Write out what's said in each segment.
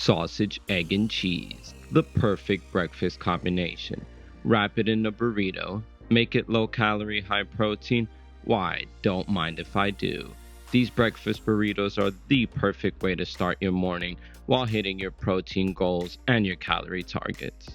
Sausage, egg, and cheese. The perfect breakfast combination. Wrap it in a burrito. Make it low calorie, high protein. Why, don't mind if I do. These breakfast burritos are the perfect way to start your morning while hitting your protein goals and your calorie targets.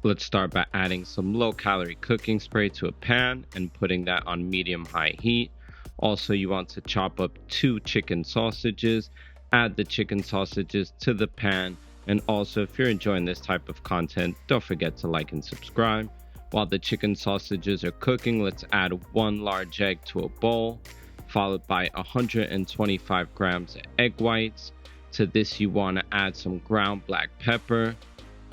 Let's start by adding some low calorie cooking spray to a pan and putting that on medium high heat. Also, you want to chop up 2 chicken sausages. Add the chicken sausages to the pan, and also if you're enjoying this type of content, don't forget to like and subscribe. While the chicken sausages are cooking, let's add 1 large egg to a bowl, followed by 125 grams of egg whites. To this you want to add some ground black pepper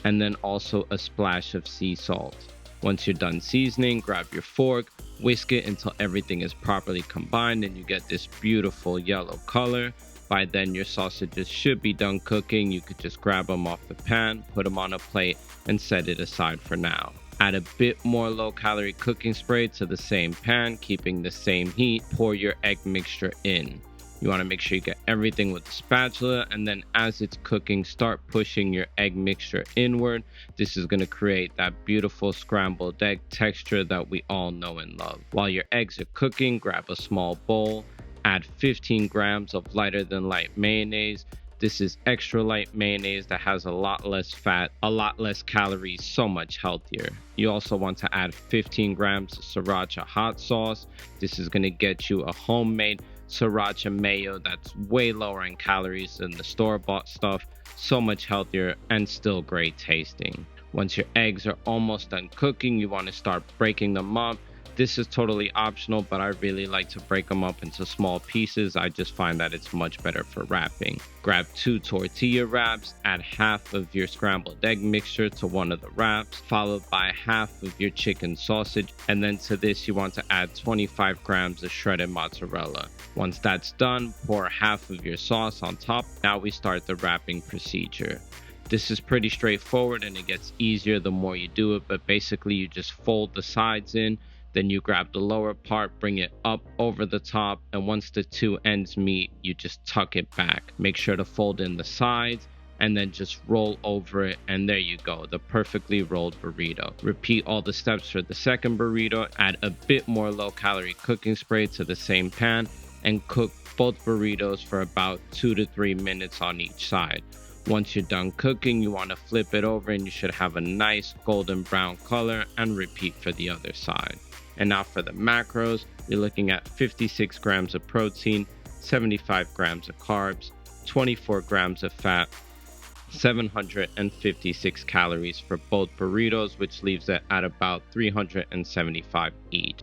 and then also a splash of sea salt. Once you're done seasoning, grab your fork, whisk it until everything is properly combined and you get this beautiful yellow color. By then your sausages should be done cooking. You could just grab them off the pan, put them on a plate, and set it aside for now. Add a bit more low calorie cooking spray to the same pan, keeping the same heat. Pour your egg mixture in. You want to make sure you get everything with the spatula, and then as it's cooking, start pushing your egg mixture inward. This is going to create that beautiful scrambled egg texture that we all know and love. While your eggs are cooking, grab a small bowl. Add 15 grams of lighter than light mayonnaise. This is extra light mayonnaise that has a lot less fat, a lot less calories, so much healthier. You also want to add 15 grams of Sriracha Hot Sauce. This is going to get you a homemade Sriracha Mayo that's way lower in calories than the store-bought stuff, so much healthier and still great tasting. Once your eggs are almost done cooking, you want to start breaking them up. This is totally optional, but I really like to break them up into small pieces. I just find that it's much better for wrapping. Grab 2 tortilla wraps, add half of your scrambled egg mixture to one of the wraps, followed by half of your chicken sausage, and then to this you want to add 25 grams of shredded mozzarella. Once that's done, pour half of your sauce on top. Now we start the wrapping procedure. This is pretty straightforward and it gets easier the more you do it, but basically you just fold the sides in. Then you grab the lower part, bring it up over the top, and once the 2 ends meet, you just tuck it back. Make sure to fold in the sides and then just roll over it, and there you go, the perfectly rolled burrito. Repeat all the steps for the second burrito. Add a bit more low calorie cooking spray to the same pan and cook both burritos for about 2 to 3 minutes on each side. Once you're done cooking, you want to flip it over and you should have a nice golden brown color, and repeat for the other side. And now for the macros, you're looking at 56 grams of protein, 75 grams of carbs, 24 grams of fat, 756 calories for both burritos, which leaves it at about 375 each.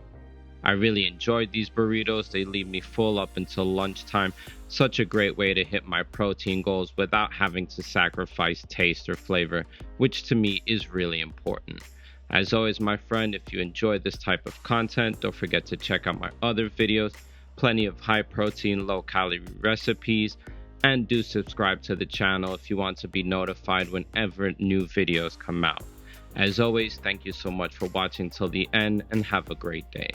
I really enjoyed these burritos. They leave me full up until lunchtime. Such a great way to hit my protein goals without having to sacrifice taste or flavor, which to me is really important. As always, my friend, if you enjoy this type of content, don't forget to check out my other videos, plenty of high protein, low calorie recipes, and do subscribe to the channel if you want to be notified whenever new videos come out. As always, thank you so much for watching till the end and have a great day.